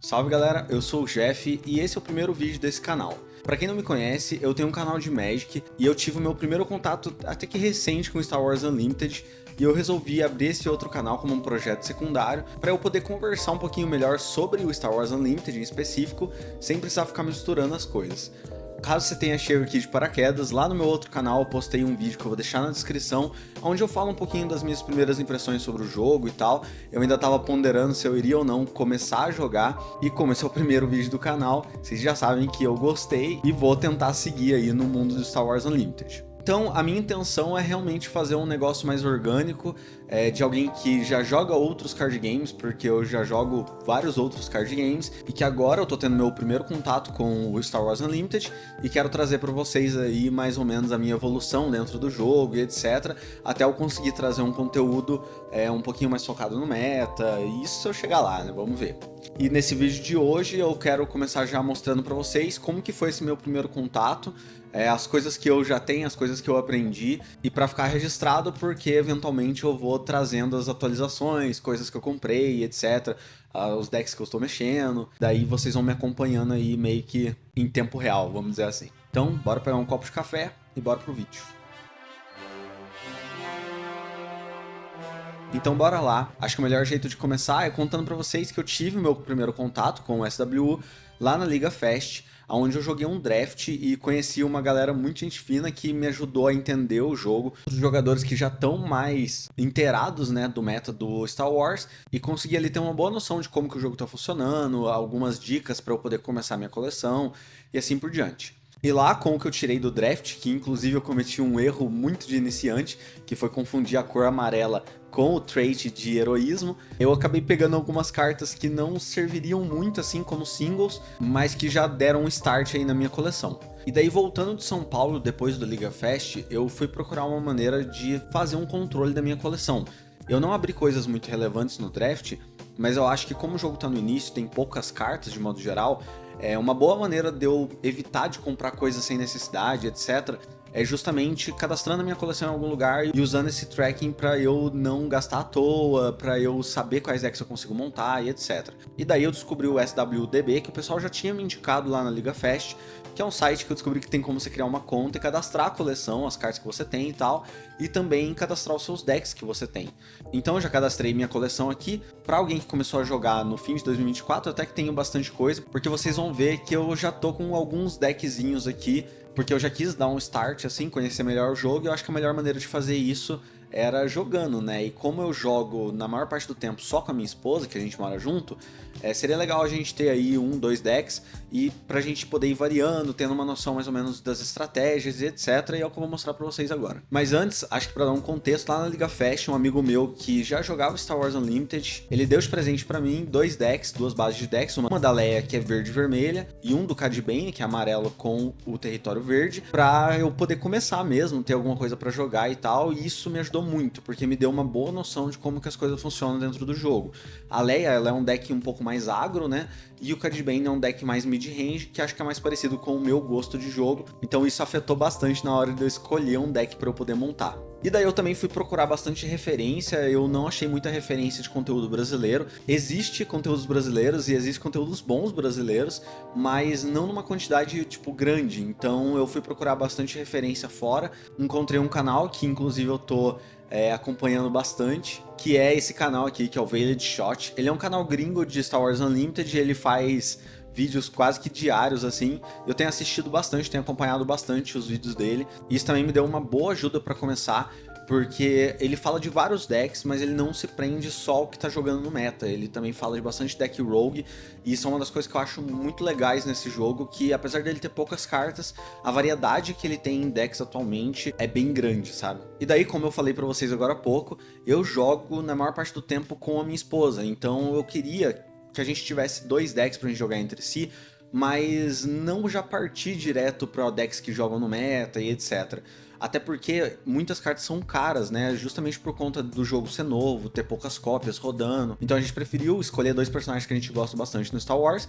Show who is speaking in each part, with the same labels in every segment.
Speaker 1: Salve galera, eu sou o Jeff e esse é o primeiro vídeo desse canal. Pra quem não me conhece, eu tenho um canal de Magic e eu tive o meu primeiro contato até que recente com Star Wars Unlimited e eu resolvi abrir esse outro canal como um projeto secundário para eu poder conversar um pouquinho melhor sobre o Star Wars Unlimited em específico, sem precisar ficar misturando as coisas. Caso você tenha chego aqui de paraquedas, lá no meu outro canal eu postei um vídeo que eu vou deixar na descrição, onde eu falo um pouquinho das minhas primeiras impressões sobre o jogo e tal. Eu ainda tava ponderando se eu iria ou não começar a jogar, e como esse é o primeiro vídeo do canal, vocês já sabem que eu gostei e vou tentar seguir aí no mundo do Star Wars Unlimited. Então, a minha intenção é realmente fazer um negócio mais orgânico, de alguém que já joga outros card games, porque eu já jogo vários outros card games, e que agora eu tô tendo meu primeiro contato com o Star Wars Unlimited, e quero trazer para vocês aí mais ou menos a minha evolução dentro do jogo e etc, até eu conseguir trazer um conteúdo um pouquinho mais focado no meta, e isso se eu chegar lá, né? Vamos ver. E nesse vídeo de hoje eu quero começar já mostrando para vocês como que foi esse meu primeiro contato, as coisas que eu já tenho, as coisas que eu aprendi, e para ficar registrado porque eventualmente eu vou trazendo as atualizações, coisas que eu comprei, etc, os decks que eu estou mexendo, daí vocês vão me acompanhando aí meio que em tempo real, vamos dizer assim. Então bora pegar um copo de café e bora pro vídeo. Então bora lá, acho que o melhor jeito de começar é contando pra vocês que eu tive o meu primeiro contato com o SWU lá na Liga Fest, onde eu joguei um draft e conheci uma galera muito gente fina que me ajudou a entender o jogo, os jogadores que já estão mais inteirados, né, do meta do Star Wars, e consegui ali ter uma boa noção de como que o jogo tá funcionando, algumas dicas para eu poder começar a minha coleção e assim por diante. E lá, com o que eu tirei do draft, que inclusive eu cometi um erro muito de iniciante, que foi confundir a cor amarela com o trait de heroísmo, eu acabei pegando algumas cartas que não serviriam muito assim como singles, mas que já deram um start aí na minha coleção. E daí, voltando de São Paulo depois do Liga Fest, eu fui procurar uma maneira de fazer um controle da minha coleção. Eu não abri coisas muito relevantes no draft, mas eu acho que como o jogo tá no início, tem poucas cartas de modo geral, uma boa maneira de eu evitar de comprar coisas sem necessidade, etc, é justamente cadastrando a minha coleção em algum lugar e usando esse tracking para eu não gastar à toa, para eu saber quais decks eu consigo montar e etc. E daí eu descobri o SWDB, que o pessoal já tinha me indicado lá na Liga Fest, que é um site que eu descobri que tem como você criar uma conta e cadastrar a coleção, as cartas que você tem e tal, e também cadastrar os seus decks que você tem. Então eu já cadastrei minha coleção aqui. Para alguém que começou a jogar no fim de 2024, até que tenho bastante coisa, porque vocês vão ver que eu já tô com alguns deckzinhos aqui, porque eu já quis dar um start assim, conhecer melhor o jogo, e eu acho que a melhor maneira de fazer isso era jogando, né? E como eu jogo na maior parte do tempo só com a minha esposa, que a gente mora junto, seria legal a gente ter aí dois decks, e pra gente poder ir variando, tendo uma noção mais ou menos das estratégias e etc, e é o que eu vou mostrar pra vocês agora. Mas antes, acho que pra dar um contexto, lá na Liga Fest, um amigo meu que já jogava Star Wars Unlimited, ele deu de presente pra mim dois decks, duas bases de decks, uma da Leia, que é verde e vermelha, e um do Cad Bane, que é amarelo com o território verde, pra eu poder começar mesmo, ter alguma coisa pra jogar e tal, e isso me ajudou muito, porque me deu uma boa noção de como que as coisas funcionam dentro do jogo. A Leia, ela é um deck um pouco mais agro, né, e o Cad Bane é um deck mais mid-range, que acho que é mais parecido com o meu gosto de jogo, então isso afetou bastante na hora de eu escolher um deck para eu poder montar. E daí eu também fui procurar bastante referência, eu não achei muita referência de conteúdo brasileiro. Existe conteúdos brasileiros e existe conteúdos bons brasileiros, mas não numa quantidade, tipo, grande. Então eu fui procurar bastante referência fora. Encontrei um canal que inclusive eu tô acompanhando bastante, que é esse canal aqui, que é o Veiled Shot. Ele é um canal gringo de Star Wars Unlimited, ele faz vídeos quase que diários assim. Eu tenho assistido bastante, tenho acompanhado bastante os vídeos dele, e isso também me deu uma boa ajuda para começar, porque ele fala de vários decks, mas ele não se prende só ao que tá jogando no meta, ele também fala de bastante deck rogue, e isso é uma das coisas que eu acho muito legais nesse jogo, que apesar dele ter poucas cartas, a variedade que ele tem em decks atualmente é bem grande, sabe? E daí, como eu falei pra vocês agora há pouco, eu jogo na maior parte do tempo com a minha esposa, então eu queria que a gente tivesse dois decks pra gente jogar entre si, mas não já partir direto para decks que jogam no meta e etc. Até porque muitas cartas são caras, né? Justamente por conta do jogo ser novo, ter poucas cópias rodando. Então a gente preferiu escolher dois personagens que a gente gosta bastante no Star Wars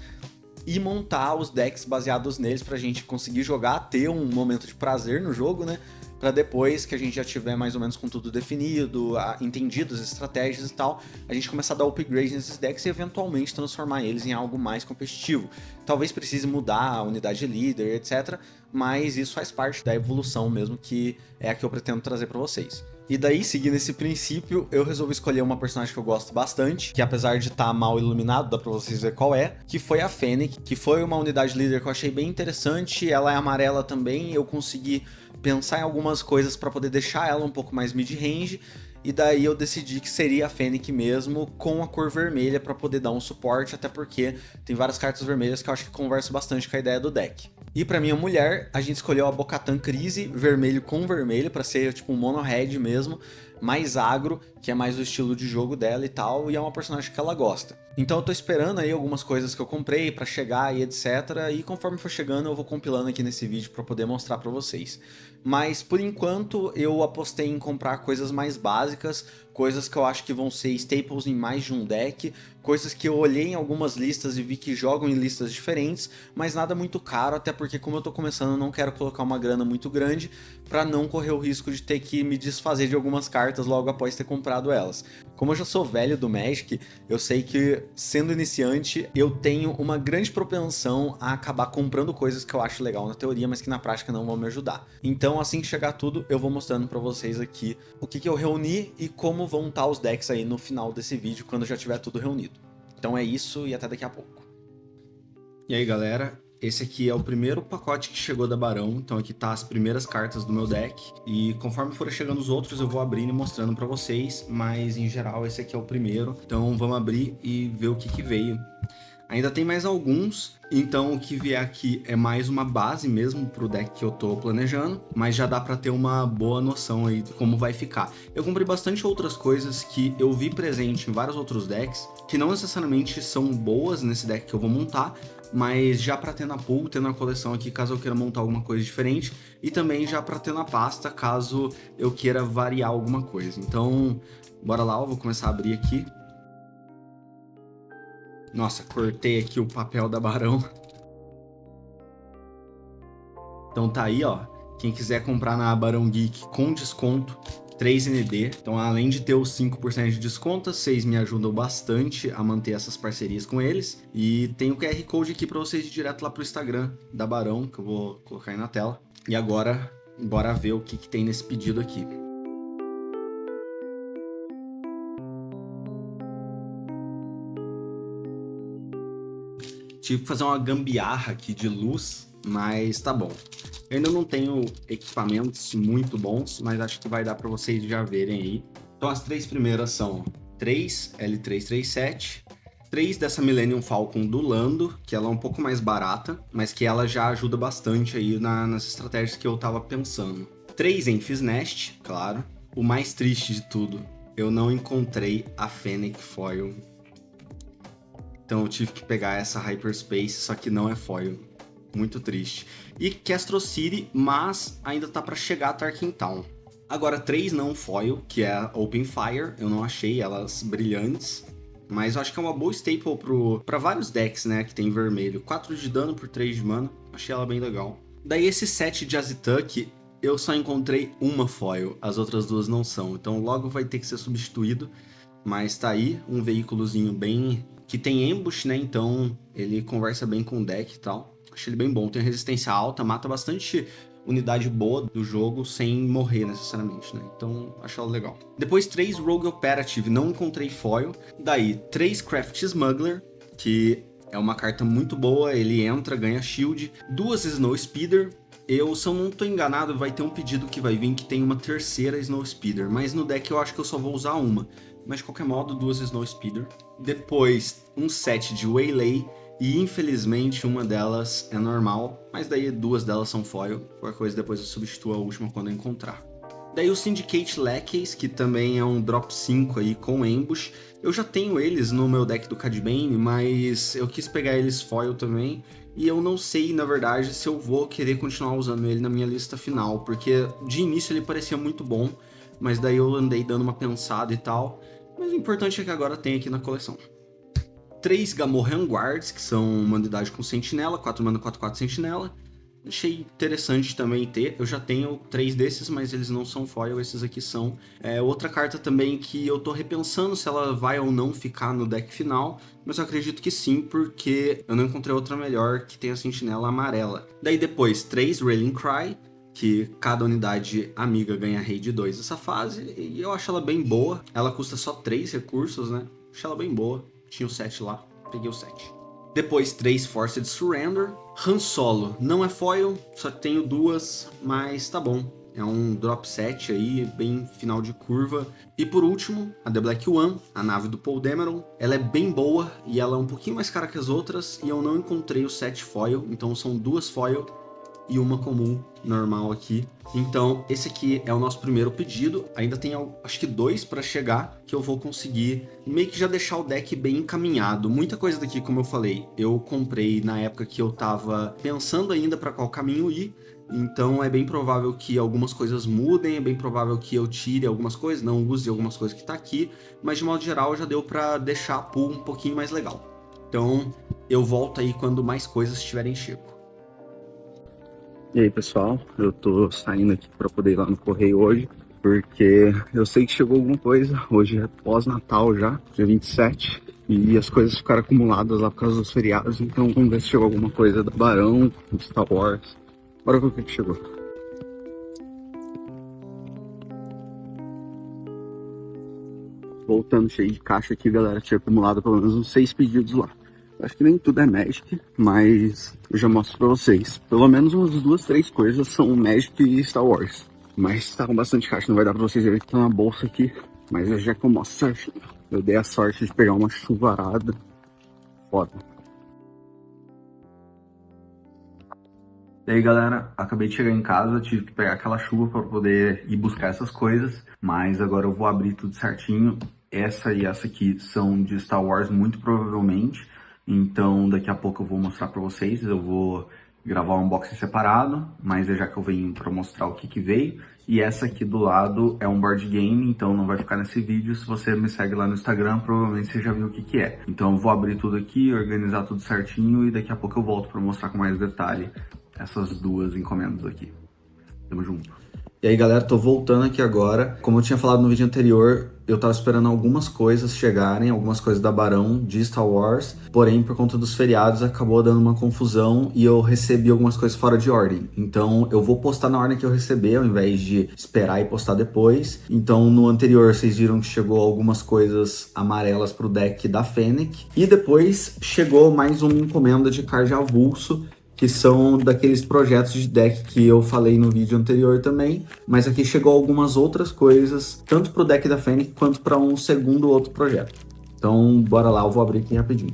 Speaker 1: e montar os decks baseados neles pra gente conseguir jogar, ter um momento de prazer no jogo, né? para depois que a gente já tiver mais ou menos com tudo definido, entendido as estratégias e tal, a gente começar a dar upgrade nesses decks e eventualmente transformar eles em algo mais competitivo. Talvez precise mudar a unidade líder, etc, mas isso faz parte da evolução mesmo, que é a que eu pretendo trazer para vocês. E daí, seguindo esse princípio, eu resolvi escolher uma personagem que eu gosto bastante, que apesar de estar mal iluminado, dá pra vocês ver qual é, que foi a Fennec, que foi uma unidade líder que eu achei bem interessante. Ela é amarela também, eu consegui pensar em algumas coisas para poder deixar ela um pouco mais mid-range, e daí eu decidi que seria a Fennec mesmo, com a cor vermelha para poder dar um suporte, até porque tem várias cartas vermelhas que eu acho que conversam bastante com a ideia do deck. E pra minha mulher, a gente escolheu a Bo-Katan Kryze, vermelho com vermelho, pra ser tipo um mono-red mesmo, mais agro, que é mais o estilo de jogo dela e tal, e é uma personagem que ela gosta. Então eu tô esperando aí algumas coisas que eu comprei pra chegar e etc, e conforme for chegando eu vou compilando aqui nesse vídeo pra poder mostrar pra vocês. Mas por enquanto eu apostei em comprar coisas mais básicas, coisas que eu acho que vão ser staples em mais de um deck, coisas que eu olhei em algumas listas e vi que jogam em listas diferentes, mas nada muito caro, até porque como eu tô começando eu não quero colocar uma grana muito grande para não correr o risco de ter que me desfazer de algumas cartas logo após ter comprado elas. Como eu já sou velho do Magic, eu sei que sendo iniciante eu tenho uma grande propensão a acabar comprando coisas que eu acho legal na teoria, mas que na prática não vão me ajudar. Então assim que chegar tudo eu vou mostrando para vocês aqui o que eu reuni e como vão estar os decks aí no final desse vídeo quando já tiver tudo reunido. Então é isso e até daqui a pouco.
Speaker 2: E aí galera, esse aqui é o primeiro pacote que chegou da Barão, então aqui tá as primeiras cartas do meu deck, e conforme forem chegando os outros eu vou abrindo e mostrando pra vocês, mas em geral esse aqui é o primeiro, então vamos abrir e ver o que veio. Ainda tem mais alguns, então o que vier aqui é mais uma base mesmo pro deck que eu tô planejando, mas já dá pra ter uma boa noção aí de como vai ficar. Eu comprei bastante outras coisas que eu vi presente em vários outros decks, que não necessariamente são boas nesse deck que eu vou montar, mas já pra ter na pool, ter na coleção aqui caso eu queira montar alguma coisa diferente, e também já pra ter na pasta caso eu queira variar alguma coisa. Então, bora lá, eu vou começar a abrir aqui. Nossa, cortei aqui o papel da Barão. Então tá aí, ó. Quem quiser comprar na Barão Geek com desconto, 3ND. Então além de ter os 5% de desconto, vocês me ajudam bastante a manter essas parcerias com eles. E tem o QR Code aqui pra vocês ir direto lá pro Instagram da Barão, que eu vou colocar aí na tela. E agora, bora ver o que tem nesse pedido aqui. Tive que fazer uma gambiarra aqui de luz, mas tá bom. Eu ainda não tenho equipamentos muito bons, mas acho que vai dar para vocês já verem aí. Então as três primeiras são 3 L337, 3 dessa Millennium Falcon do Lando, que ela é um pouco mais barata, mas que ela já ajuda bastante aí nas estratégias que eu tava pensando. 3 Enfys Nest, claro. O mais triste de tudo, eu não encontrei a Fennec Foil. Então eu tive que pegar essa Hyperspace, só que não é foil. Muito triste. E Castro City, mas ainda tá pra chegar a Tarkin Town. Agora 3 não foil, que é a Open Fire. Eu não achei elas brilhantes, mas eu acho que é uma boa staple pra vários decks, né, que tem vermelho. 4 de dano por 3 de mana, achei ela bem legal. Daí esse set de Azituk, eu só encontrei uma foil, as outras duas não são. Então logo vai ter que ser substituído, mas tá aí um veículozinho bem... que tem ambush, né, então ele conversa bem com o deck e tal. Achei ele bem bom, tem resistência alta, mata bastante unidade boa do jogo sem morrer necessariamente, né, então achei ela legal. Depois 3 Rogue Operative, não encontrei foil. Daí 3 Craft Smuggler, que é uma carta muito boa, ele entra, ganha shield. 2 Snow Speeder. Eu, se eu não tô enganado, vai ter um pedido que vai vir que tem uma terceira Snow Speeder, mas no deck eu acho que eu só vou usar uma. Mas de qualquer modo, 2 Snow Speeder. Depois, um set de Waylay, e infelizmente uma delas é normal, mas daí 2 delas são foil. Qualquer coisa depois eu substituo a última quando eu encontrar. Daí o Syndicate Lackeys, que também é um drop 5 aí com ambush. Eu já tenho eles no meu deck do Cad Bane, mas eu quis pegar eles foil também. E eu não sei, na verdade, se eu vou querer continuar usando ele na minha lista final, porque de início ele parecia muito bom, mas daí eu andei dando uma pensada e tal. Mas o importante é que agora tem aqui na coleção. 3 Gamorrean Guards, que são uma unidade com sentinela, 4 mana, 4/4 sentinela. achei interessante também ter. Eu já tenho 3 desses, mas eles não são foil, esses aqui são. Outra carta também que eu tô repensando se ela vai ou não ficar no deck final, mas eu acredito que sim, porque eu não encontrei outra melhor que tenha a sentinela amarela. Daí depois, 3 Rallying Cry, que cada unidade amiga ganha raid 2 nessa fase, e eu acho ela bem boa. Ela custa só 3 recursos, né? Acho ela bem boa. Tinha o 7 lá, peguei o 7. Depois 3 Forced Surrender. Han Solo não é foil, só tenho 2, mas tá bom. É um drop set aí, bem final de curva. E por último, a The Black One, a nave do Paul Dameron. Ela é bem boa e ela é um pouquinho mais cara que as outras. E eu não encontrei o set foil, então são 2 foil e uma comum normal aqui. Então esse aqui é o nosso primeiro pedido. Ainda tem acho que 2 para chegar, que eu vou conseguir meio que já deixar o deck bem encaminhado. Muita coisa daqui, como eu falei, eu comprei na época que eu tava pensando ainda para qual caminho ir. Então é bem provável que algumas coisas mudem, é bem provável que eu tire algumas coisas, não use algumas coisas que tá aqui, mas de modo geral já deu para deixar a pool um pouquinho mais legal. Então eu volto aí quando mais coisas estiverem chego.
Speaker 3: E aí pessoal, eu tô saindo aqui para poder ir lá no correio hoje, porque eu sei que chegou alguma coisa. Hoje é pós-natal já, dia 27, e as coisas ficaram acumuladas lá por causa dos feriados, então vamos ver se chegou alguma coisa da Barão, do Star Wars. Bora ver o que chegou. Voltando cheio de caixa aqui, galera, tinha acumulado pelo menos uns 6 pedidos lá. Acho que nem tudo é Magic, mas eu já mostro pra vocês. Pelo menos umas 2, 3 coisas são Magic e Star Wars. Mas tá com bastante caixa, não vai dar pra vocês verem que tá na bolsa aqui. Mas já que eu mostro certinho. Eu dei a sorte de pegar uma chuvarada foda. E aí galera, acabei de chegar em casa, tive que pegar aquela chuva para poder ir buscar essas coisas. Mas agora eu vou abrir tudo certinho. Essa e essa aqui são de Star Wars muito provavelmente. Então daqui a pouco eu vou mostrar para vocês, eu vou gravar um unboxing separado, mas é já que eu venho para mostrar o que veio. E essa aqui do lado é um board game, então não vai ficar nesse vídeo. Se você me segue lá no Instagram, provavelmente você já viu o que é. Então eu vou abrir tudo aqui, organizar tudo certinho e daqui a pouco eu volto para mostrar com mais detalhe essas 2 encomendas aqui. Tamo junto. E aí galera, tô voltando aqui agora. Como eu tinha falado no vídeo anterior, eu tava esperando algumas coisas chegarem, algumas coisas da Barão de Star Wars, porém por conta dos feriados acabou dando uma confusão e eu recebi algumas coisas fora de ordem. Então eu vou postar na ordem que eu receber, ao invés de esperar e postar depois. Então no anterior vocês viram que chegou algumas coisas amarelas pro deck da Fennec, e depois chegou mais uma encomenda de card avulso, que são daqueles projetos de deck que eu falei no vídeo anterior também, mas aqui chegou algumas outras coisas, tanto para o deck da Fennec quanto para um segundo outro projeto. Então bora lá, eu vou abrir aqui rapidinho.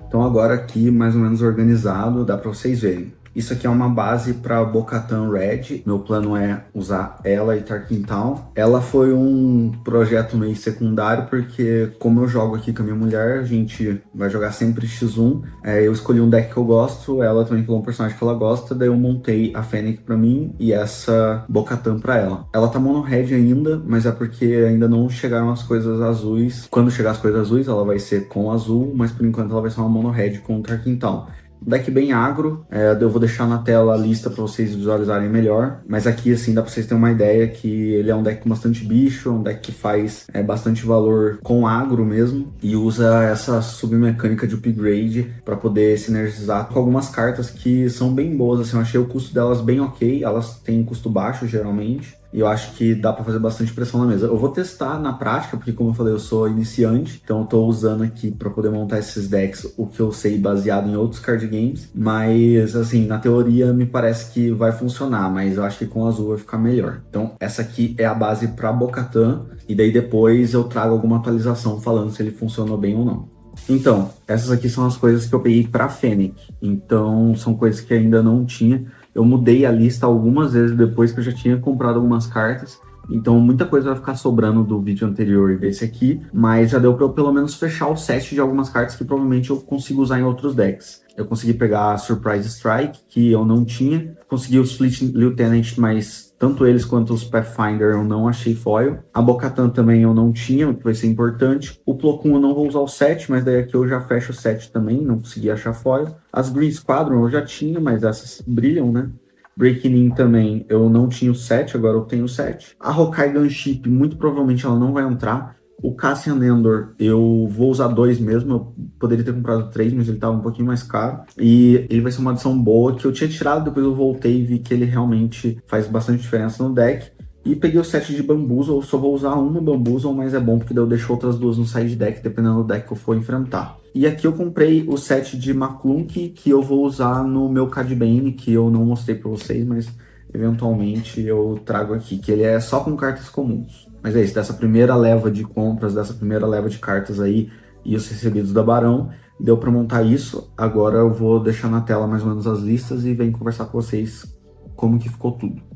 Speaker 3: Então agora aqui, mais ou menos organizado, dá para vocês verem. Isso aqui é uma base para Bo-Katan Red. Meu plano é usar ela e Tarkin Town. Ela foi um projeto meio secundário, porque como eu jogo aqui com a minha mulher, a gente vai jogar sempre X1. Eu escolhi um deck que eu gosto, ela também falou um personagem que ela gosta, daí eu montei a Fennec para mim e essa Bo-Katan para ela. Ela tá mono red ainda, mas é porque ainda não chegaram as coisas azuis. Quando chegar as coisas azuis, ela vai ser com azul, mas por enquanto ela vai ser uma mono red com o Tarkin Town. Deck bem agro, eu vou deixar na tela a lista para vocês visualizarem melhor, mas aqui assim dá para vocês terem uma ideia que ele é um deck com bastante bicho, é um deck que faz bastante valor com agro mesmo, e usa essa submecânica de upgrade para poder sinergizar com algumas cartas que são bem boas, assim, eu achei o custo delas bem ok, elas têm custo baixo geralmente, e eu acho que dá para fazer bastante pressão na mesa. Eu vou testar na prática, porque como eu falei, eu sou iniciante, então eu tô usando aqui para poder montar esses decks o que eu sei baseado em outros card games, mas assim, na teoria me parece que vai funcionar, mas eu acho que com azul vai ficar melhor. Então essa aqui é a base para Bo-Katan, e daí depois eu trago alguma atualização falando se ele funcionou bem ou não. Então, essas aqui são as coisas que eu peguei para Fennec, então são coisas que ainda não tinha. Eu mudei a lista algumas vezes depois que eu já tinha comprado algumas cartas, Então muita coisa vai ficar sobrando do vídeo anterior e desse aqui, mas já deu pra eu pelo menos fechar o set de algumas cartas que provavelmente eu consigo usar em outros decks. Eu consegui pegar a Surprise Strike, que eu não tinha. Consegui os Fleet Lieutenant, mas tanto eles quanto os Pathfinder eu não achei foil. A Bo-Katan também eu não tinha, que vai ser importante. O Plo Koon eu não vou usar o set, mas daí aqui eu já fecho o set também, não consegui achar foil. As Green Squadron eu já tinha, mas essas brilham, né? Breaking In também eu não tinha o set, agora eu tenho o set. A Hokai Gunship, muito provavelmente ela não vai entrar. O Cassian Andor, eu vou usar 2 mesmo, eu poderia ter comprado 3, mas ele tava um pouquinho mais caro. E ele vai ser uma adição boa, que eu tinha tirado, depois eu voltei e vi que ele realmente faz bastante diferença no deck. E peguei o set de Bamboozle, eu só vou usar uma Bamboozle, mas é bom porque daí eu deixo outras 2 no side deck, dependendo do deck que eu for enfrentar. E aqui eu comprei o set de Maclunk, que eu vou usar no meu Cad Bane, que eu não mostrei pra vocês, mas eventualmente eu trago aqui, que ele é só com cartas comuns. Mas é isso, dessa primeira leva de compras, dessa primeira leva de cartas aí e os recebidos da Barão, deu para montar isso. Agora eu vou deixar na tela mais ou menos as listas e venho conversar com vocês como que ficou tudo.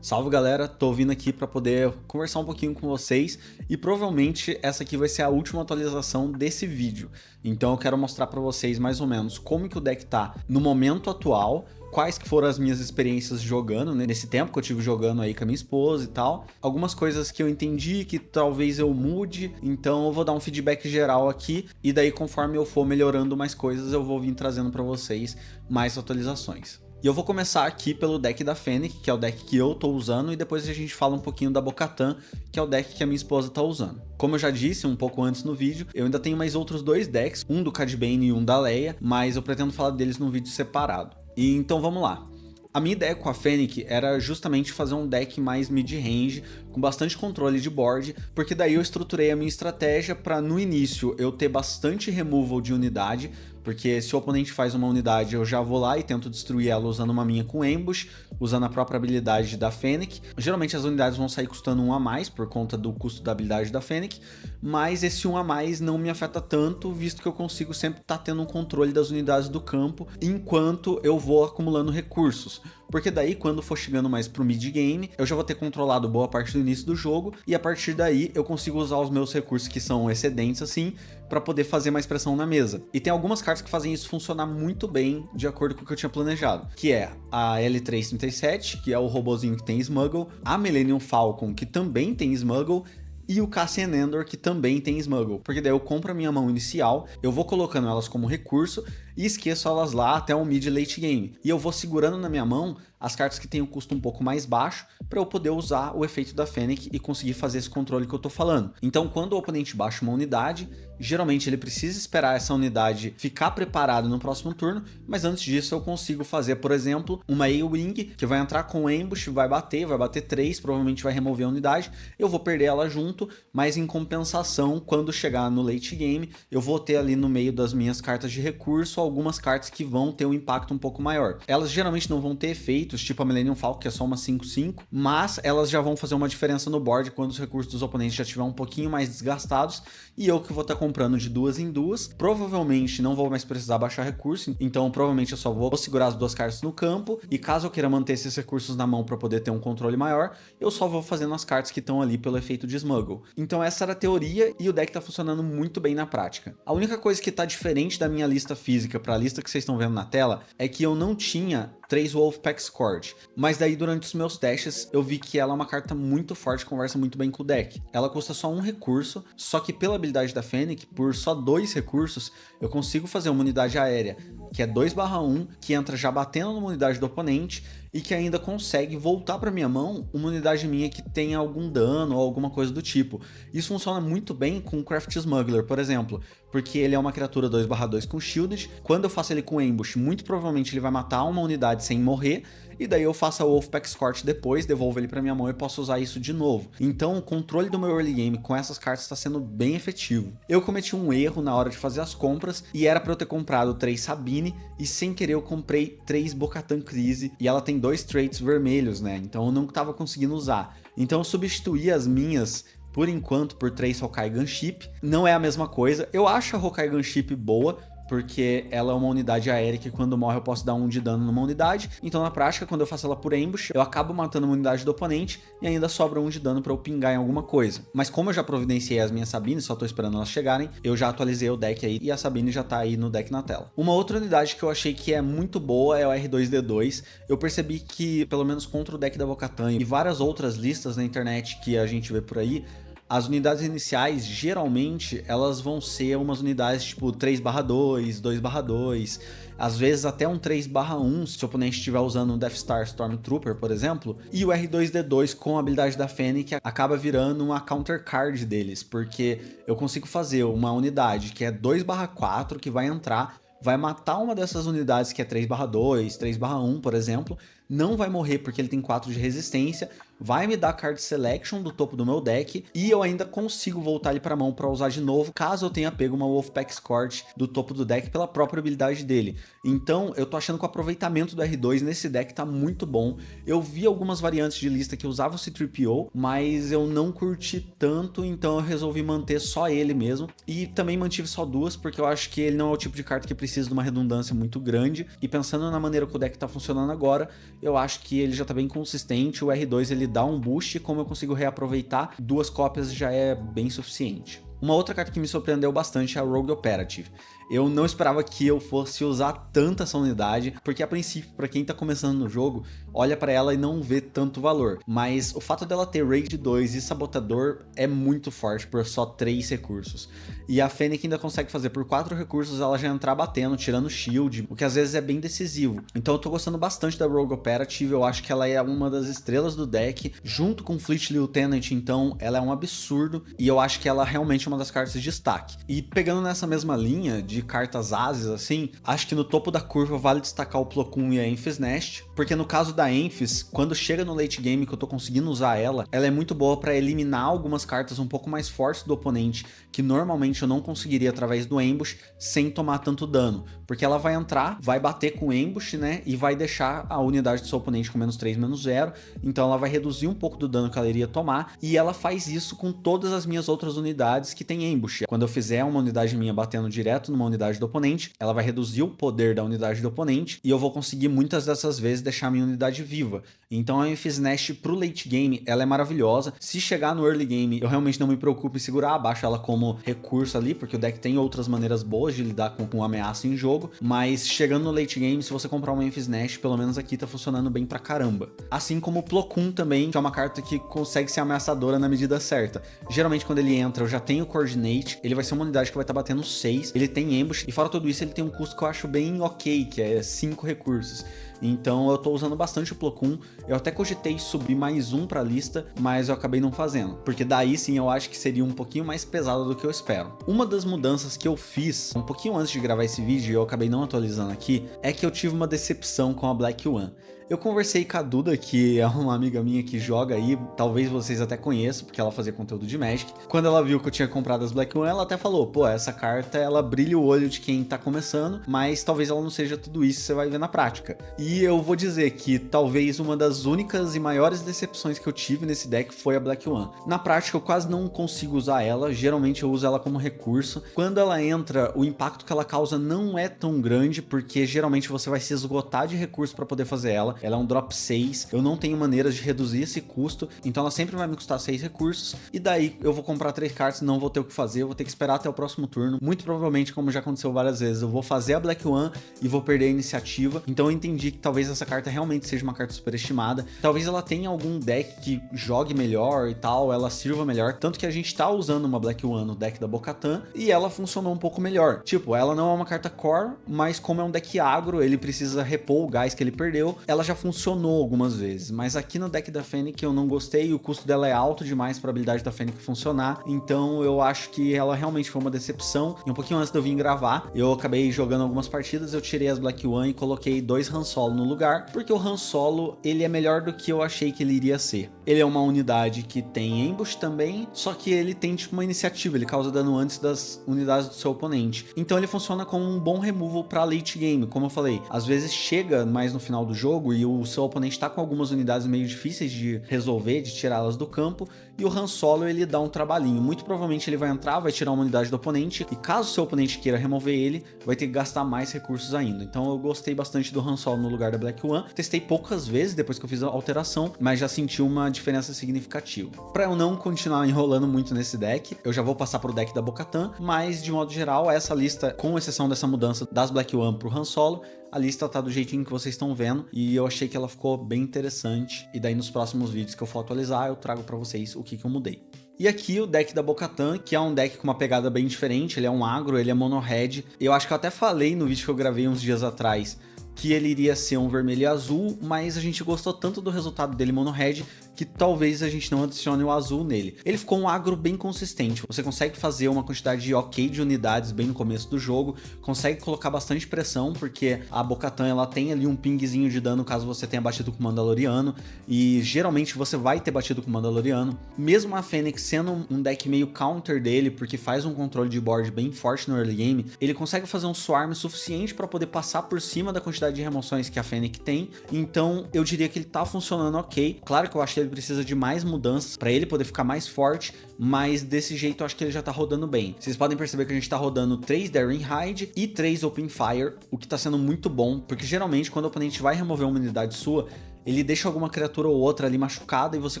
Speaker 1: Salve galera, tô vindo aqui para poder conversar um pouquinho com vocês e provavelmente essa aqui vai ser a última atualização desse vídeo. Então eu quero mostrar para vocês mais ou menos como que o deck tá no momento atual, quais que foram as minhas experiências jogando, né, nesse tempo que eu tive jogando aí com a minha esposa e tal. Algumas coisas que eu entendi que talvez eu mude, então eu vou dar um feedback geral aqui e daí conforme eu for melhorando mais coisas eu vou vir trazendo para vocês mais atualizações. E eu vou começar aqui pelo deck da Fennec, que é o deck que eu tô usando, e depois a gente fala um pouquinho da Bo-Katan, que é o deck que a minha esposa tá usando. Como eu já disse um pouco antes no vídeo, eu ainda tenho mais outros 2 decks, um do Cad Bane e um da Leia, mas eu pretendo falar deles num vídeo separado. E então vamos lá. A minha ideia com a Fennec era justamente fazer um deck mais mid-range, com bastante controle de board, porque daí eu estruturei a minha estratégia para no início eu ter bastante removal de unidade, porque se o oponente faz uma unidade eu já vou lá e tento destruir ela usando uma minha com Ambush, usando a própria habilidade da Fennec. Geralmente as unidades vão sair custando 1 a mais por conta do custo da habilidade da Fennec, mas esse 1 a mais não me afeta tanto, visto que eu consigo sempre estar tendo um controle das unidades do campo, enquanto eu vou acumulando recursos. Porque daí, quando for chegando mais pro mid-game, eu já vou ter controlado boa parte do início do jogo, e a partir daí eu consigo usar os meus recursos que são excedentes assim, para poder fazer mais pressão na mesa. E tem algumas cartas que fazem isso funcionar muito bem, de acordo com o que eu tinha planejado, que é a L337, que é o robozinho que tem Smuggle, a Millennium Falcon, que também tem Smuggle, e o Cassian Andor, que também tem Smuggle, porque daí eu compro a minha mão inicial, eu vou colocando elas como recurso e esqueço elas lá até o mid late game. E eu vou segurando na minha mão as cartas que têm um custo um pouco mais baixo para eu poder usar o efeito da Fennec e conseguir fazer esse controle que eu tô falando. Então quando o oponente baixa uma unidade, geralmente ele precisa esperar essa unidade ficar preparada no próximo turno, mas antes disso eu consigo fazer, por exemplo, uma A-Wing que vai entrar com Ambush, vai bater 3, provavelmente vai remover a unidade, eu vou perder ela junto, mas em compensação, quando chegar no late game, eu vou ter ali no meio das minhas cartas de recurso algumas cartas que vão ter um impacto um pouco maior. Elas geralmente não vão ter efeitos, tipo a Millennium Falcon, que é só uma 5/5, mas elas já vão fazer uma diferença no board quando os recursos dos oponentes já estiverem um pouquinho mais desgastados, e eu que vou estar comprando de 2 em 2, provavelmente não vou mais precisar baixar recurso, então provavelmente eu só vou segurar as 2 cartas no campo, e caso eu queira manter esses recursos na mão para poder ter um controle maior, eu só vou fazendo as cartas que estão ali pelo efeito de Smuggle. Então essa era a teoria, e o deck tá funcionando muito bem na prática. A única coisa que tá diferente da minha lista física para a lista que vocês estão vendo na tela é que eu não tinha 3 Wolfpack Scourge, mas daí durante os meus testes eu vi que ela é uma carta muito forte, conversa muito bem com o deck. Ela custa só 1 recurso, só que pela habilidade da Fennec, por só 2 recursos, eu consigo fazer uma unidade aérea, que é 2/1, que entra já batendo numa unidade do oponente, e que ainda consegue voltar para minha mão uma unidade minha que tenha algum dano ou alguma coisa do tipo. Isso funciona muito bem com o Craft Smuggler, por exemplo, porque ele é uma criatura 2/2 com Shielded. Quando eu faço ele com Ambush, muito provavelmente ele vai matar uma unidade sem morrer, e daí eu faço a Wolfpack Scorch depois, devolvo ele pra minha mão e posso usar isso de novo. Então o controle do meu early game com essas cartas está sendo bem efetivo. Eu cometi um erro na hora de fazer as compras, e era para eu ter comprado 3 Sabine, e sem querer eu comprei 3 Bo-Katan Kryze, e ela tem 2 traits vermelhos, né? Então eu não tava conseguindo usar. Então eu substituí as minhas por enquanto por 3 Hokai Gunship. Não é a mesma coisa. Eu acho a Hokai Gunship boa, porque ela é uma unidade aérea que quando morre eu posso dar 1 de dano numa unidade, então na prática, quando eu faço ela por ambush, eu acabo matando uma unidade do oponente e ainda sobra 1 de dano pra eu pingar em alguma coisa. Mas como eu já providenciei as minhas Sabines, só tô esperando elas chegarem, eu já atualizei o deck aí e a Sabine já tá aí no deck na tela. Uma outra unidade que eu achei que é muito boa é o R2-D2. Eu percebi que, pelo menos contra o deck da Bo-Katan e várias outras listas na internet que a gente vê por aí, as unidades iniciais, geralmente, elas vão ser umas unidades tipo 3/2, 2/2, às vezes até um 3/1, se o oponente estiver usando um Death Star Stormtrooper, por exemplo, e o R2-D2 com a habilidade da Fennec acaba virando uma counter card deles, porque eu consigo fazer uma unidade que é 2/4, que vai entrar, vai matar uma dessas unidades que é 3/2, 3/1, por exemplo, não vai morrer porque ele tem 4 de resistência, vai me dar card selection do topo do meu deck e eu ainda consigo voltar ele para mão para usar de novo, caso eu tenha pego uma Wolfpack Scorch do topo do deck pela própria habilidade dele. Então eu tô achando que o aproveitamento do R2 nesse deck tá muito bom. Eu vi algumas variantes de lista que usavam o C-3PO, mas eu não curti tanto, então eu resolvi manter só ele mesmo. E também mantive só 2, porque eu acho que ele não é o tipo de carta que precisa de uma redundância muito grande. E pensando na maneira que o deck tá funcionando agora, eu acho que ele já tá bem consistente. O R2 ele dá um boost, como eu consigo reaproveitar, 2 cópias já é bem suficiente. Uma outra carta que me surpreendeu bastante é a Rogue Operative. Eu não esperava que eu fosse usar tanta essa unidade, porque a princípio, para quem tá começando no jogo, olha para ela e não vê tanto valor. Mas o fato dela ter Raid 2 e Sabotador é muito forte por só 3 recursos. E a Fennec ainda consegue fazer por 4 recursos ela já entrar batendo, tirando shield, o que às vezes é bem decisivo. Então eu tô gostando bastante da Rogue Operative, eu acho que ela é uma das estrelas do deck, junto com Fleet Lieutenant, então ela é um absurdo, e eu acho que ela realmente é uma das cartas de destaque. E pegando nessa mesma linha de cartas ases assim, acho que no topo da curva vale destacar o Plo Koon e a Enfys Nest, porque no caso da Enfys, quando chega no late game que eu tô conseguindo usar ela é muito boa para eliminar algumas cartas um pouco mais fortes do oponente, que normalmente eu não conseguiria através do ambush, sem tomar tanto dano, porque ela vai entrar, vai bater com o ambush, né, e vai deixar a unidade do seu oponente com -3, -0, então ela vai reduzir um pouco do dano que ela iria tomar, e ela faz isso com todas as minhas outras unidades que tem ambush. Quando eu fizer uma unidade minha batendo direto numa unidade do oponente, ela vai reduzir o poder da unidade do oponente, e eu vou conseguir muitas dessas vezes deixar minha unidade viva. Então a Enfys Nest pro late game, ela é maravilhosa. Se chegar no early game, eu realmente não me preocupo em segurar, abaixo ela como recurso ali, porque o deck tem outras maneiras boas de lidar com ameaça em jogo, mas chegando no late game, se você comprar uma Enfys Nest, pelo menos aqui tá funcionando bem pra caramba. Assim como o Plo Koon também, que é uma carta que consegue ser ameaçadora na medida certa. Geralmente quando ele entra, eu já tenho Coordinate, ele vai ser uma unidade que vai estar batendo 6, ele tem ambush, e fora tudo isso ele tem um custo que eu acho bem ok, que é 5 recursos. Então eu tô usando bastante o Plo Koon, eu até cogitei subir mais um pra lista, mas eu acabei não fazendo, porque daí sim eu acho que seria um pouquinho mais pesado do que eu espero. Uma das mudanças que eu fiz, um pouquinho antes de gravar esse vídeo e eu acabei não atualizando aqui, é que eu tive uma decepção com a Black One. Eu conversei com a Duda, que é uma amiga minha que joga aí, talvez vocês até conheçam, porque ela fazia conteúdo de Magic. Quando ela viu que eu tinha comprado as Black One, ela até falou, pô, essa carta, ela brilha o olho de quem tá começando, mas talvez ela não seja tudo isso que você vai ver na prática. E eu vou dizer que talvez uma das únicas e maiores decepções que eu tive nesse deck foi a Black One. Na prática, eu quase não consigo usar ela, geralmente eu uso ela como recurso. Quando ela entra, o impacto que ela causa não é tão grande, porque geralmente você vai se esgotar de recurso para poder fazer ela. Ela é um drop 6, eu não tenho maneiras de reduzir esse custo, então ela sempre vai me custar 6 recursos, e daí eu vou comprar 3 cartas, não vou ter o que fazer, eu vou ter que esperar até o próximo turno. Muito provavelmente, como já aconteceu várias vezes, eu vou fazer a Black One e vou perder a iniciativa, então eu entendi que talvez essa carta realmente seja uma carta superestimada, talvez ela tenha algum deck que jogue melhor e tal, ela sirva melhor, tanto que a gente tá usando uma Black One no deck da Bo-Katan, e ela funcionou um pouco melhor. Tipo, ela não é uma carta core, mas como é um deck agro, ele precisa repor o gás que ele perdeu, ela já funcionou algumas vezes, mas aqui no deck da Fennec eu não gostei, o custo dela é alto demais para a habilidade da Fennec funcionar, então eu acho que ela realmente foi uma decepção. E um pouquinho antes de eu vir gravar, eu acabei jogando algumas partidas, eu tirei as Black One e coloquei 2 Han Solo Solo no lugar, porque o Han Solo, ele é melhor do que eu achei que ele iria ser. Ele é uma unidade que tem ambush também, só que ele tem tipo uma iniciativa, ele causa dano antes das unidades do seu oponente. Então ele funciona como um bom removal para late game, como eu falei. Às vezes chega mais no final do jogo e o seu oponente tá com algumas unidades meio difíceis de resolver, de tirá-las do campo, e o Han Solo ele dá um trabalhinho. Muito provavelmente ele vai entrar, vai tirar uma unidade do oponente, e caso o seu oponente queira remover ele, vai ter que gastar mais recursos ainda. Então eu gostei bastante do Han Solo no lugar da Black One. Testei poucas vezes depois que eu fiz a alteração, mas já senti uma diferença significativa. Para eu não continuar enrolando muito nesse deck, eu já vou passar pro deck da Bo-Katan, mas de modo geral, essa lista, com exceção dessa mudança das Black One pro Han Solo, a lista tá do jeitinho que vocês estão vendo, e eu achei que ela ficou bem interessante, e daí nos próximos vídeos que eu for atualizar, eu trago pra vocês o que eu mudei. E aqui o deck da Bo-Katan, que é um deck com uma pegada bem diferente, ele é um agro, ele é mono red. Eu acho que eu até falei no vídeo que eu gravei uns dias atrás que ele iria ser um vermelho e azul, mas a gente gostou tanto do resultado dele mono red que talvez a gente não adicione o azul nele. Ele ficou um agro bem consistente, você consegue fazer uma quantidade ok de unidades bem no começo do jogo, consegue colocar bastante pressão, porque a Bo-Katan ela tem ali um pingzinho de dano caso você tenha batido com o Mandaloriano, e geralmente você vai ter batido com o Mandaloriano. Mesmo a Fennec sendo um deck meio counter dele, porque faz um controle de board bem forte no early game, ele consegue fazer um swarm suficiente para poder passar por cima da quantidade de remoções que a Fennec tem, então eu diria que ele tá funcionando ok. Claro que eu acho que ele precisa de mais mudanças para ele poder ficar mais forte, mas desse jeito eu acho que ele já tá rodando bem. Vocês podem perceber que a gente tá rodando 3 Daring Hide e 3 Open Fire, o que tá sendo muito bom, porque geralmente quando o oponente vai remover uma unidade sua, ele deixa alguma criatura ou outra ali machucada e você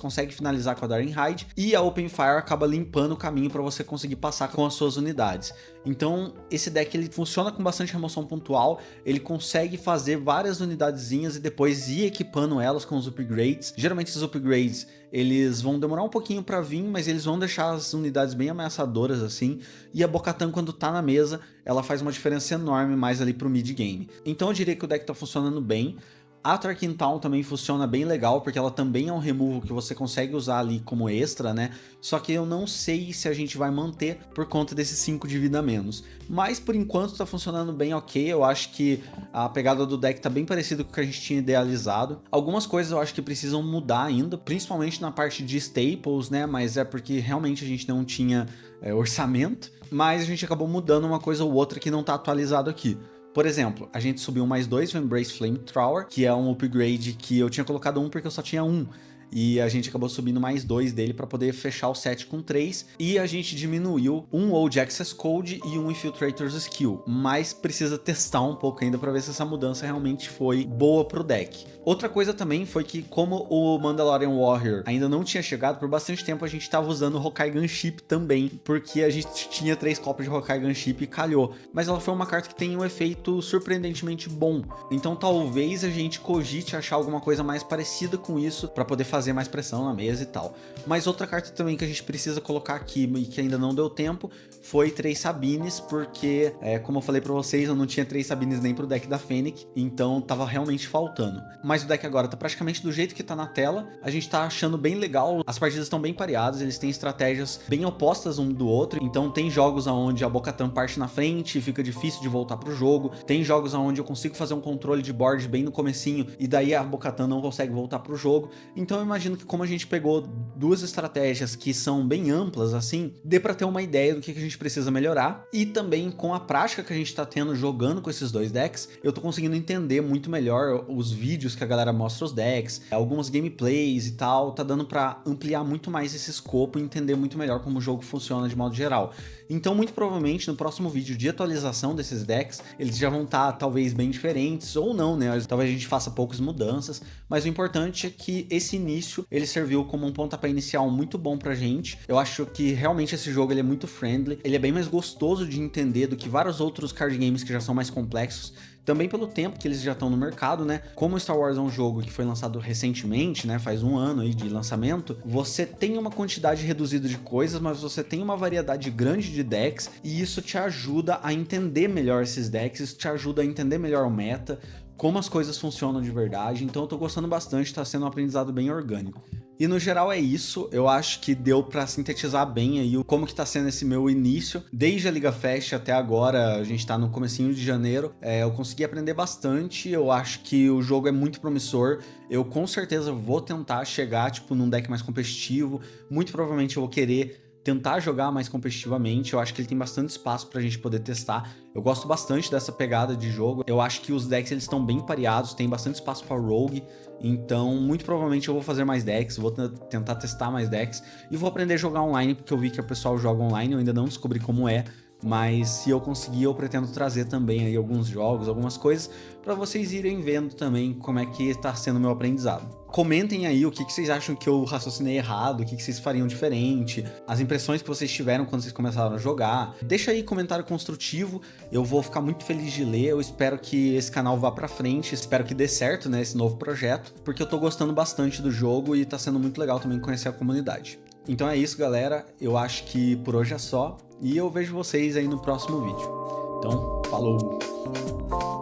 Speaker 1: consegue finalizar com a Daring Hide, e a Open Fire acaba limpando o caminho para você conseguir passar com as suas unidades. Então esse deck ele funciona com bastante remoção pontual, ele consegue fazer várias unidadezinhas e depois ir equipando elas com os upgrades. Geralmente esses upgrades eles vão demorar um pouquinho para vir, mas eles vão deixar as unidades bem ameaçadoras assim, e a Bo-Katan quando tá na mesa, ela faz uma diferença enorme mais ali pro mid game. Então eu diria que o deck tá funcionando bem. A Tarkin Town também funciona bem legal, porque ela também é um removal que você consegue usar ali como extra, né? Só que eu não sei se a gente vai manter por conta desses 5 de vida a menos. Mas por enquanto tá funcionando bem ok, eu acho que a pegada do deck tá bem parecida com o que a gente tinha idealizado. Algumas coisas eu acho que precisam mudar ainda, principalmente na parte de staples, né? Mas é porque realmente a gente não tinha orçamento, mas a gente acabou mudando uma coisa ou outra que não tá atualizado aqui. Por exemplo, a gente subiu mais 2 Embrace Flamethrower, que é um upgrade que eu tinha colocado 1 porque eu só tinha 1. E a gente acabou subindo mais 2 dele para poder fechar o set com 3. E a gente diminuiu um Old Access Code e um Infiltrator's Skill. Mas precisa testar um pouco ainda para ver se essa mudança realmente foi boa pro deck. Outra coisa também foi que, como o Mandalorian Warrior ainda não tinha chegado, por bastante tempo a gente estava usando o Hokkai Gunship também, porque a gente tinha 3 cópias de Hokkai Gunship e calhou. Mas ela foi uma carta que tem um efeito surpreendentemente bom. Então talvez a gente cogite achar alguma coisa mais parecida com isso para poder fazer mais pressão na mesa e tal. Mas outra carta também que a gente precisa colocar aqui e que ainda não deu tempo foi 3 Sabines, porque como eu falei pra vocês, eu não tinha 3 Sabines nem pro deck da Fennec, então tava realmente faltando. Mas o deck agora tá praticamente do jeito que tá na tela, a gente tá achando bem legal, as partidas estão bem pareadas, eles têm estratégias bem opostas um do outro, então tem jogos onde a Bo-Katan parte na frente e fica difícil de voltar pro jogo, tem jogos onde eu consigo fazer um controle de board bem no comecinho e daí a Bo-Katan não consegue voltar pro jogo. Então eu imagino que, como a gente pegou 2 estratégias que são bem amplas assim, dê pra ter uma ideia do que a gente precisa melhorar, e também com a prática que a gente tá tendo jogando com esses 2 decks, eu tô conseguindo entender muito melhor os vídeos que a galera mostra os decks, algumas gameplays e tal, tá dando pra ampliar muito mais esse escopo e entender muito melhor como o jogo funciona de modo geral. Então muito provavelmente no próximo vídeo de atualização desses decks, eles já vão estar talvez bem diferentes, ou não, né? Talvez a gente faça poucas mudanças, mas o importante é que esse início, ele serviu como um pontapé inicial muito bom pra gente. Eu acho que realmente esse jogo ele é muito friendly, ele é bem mais gostoso de entender do que vários outros card games que já são mais complexos, também pelo tempo que eles já estão no mercado, né? Como Star Wars é um jogo que foi lançado recentemente, né? Faz 1 ano aí de lançamento, você tem uma quantidade reduzida de coisas, mas você tem uma variedade grande de decks, e isso te ajuda a entender melhor esses decks, isso te ajuda a entender melhor o meta, como as coisas funcionam de verdade. Então eu tô gostando bastante, tá sendo um aprendizado bem orgânico. E no geral é isso, eu acho que deu pra sintetizar bem aí como que tá sendo esse meu início. Desde a Liga Fest até agora, a gente tá no comecinho de janeiro, eu consegui aprender bastante, eu acho que o jogo é muito promissor, eu com certeza vou tentar chegar, tipo, num deck mais competitivo, muito provavelmente eu vou querer tentar jogar mais competitivamente, eu acho que ele tem bastante espaço pra gente poder testar. Eu gosto bastante dessa pegada de jogo, eu acho que os decks eles estão bem pareados, tem bastante espaço pra rogue, então muito provavelmente eu vou fazer mais decks, vou tentar testar mais decks e vou aprender a jogar online, porque eu vi que o pessoal joga online, eu ainda não descobri como é, mas se eu conseguir, eu pretendo trazer também aí alguns jogos, algumas coisas, para vocês irem vendo também como é que tá sendo o meu aprendizado. Comentem aí o que vocês acham que eu raciocinei errado, o que vocês fariam diferente, as impressões que vocês tiveram quando vocês começaram a jogar. Deixa aí comentário construtivo, eu vou ficar muito feliz de ler, eu espero que esse canal vá pra frente, espero que dê certo, né, esse novo projeto, porque eu tô gostando bastante do jogo e tá sendo muito legal também conhecer a comunidade. Então é isso, galera, eu acho que por hoje é só, e eu vejo vocês aí no próximo vídeo. Então, falou!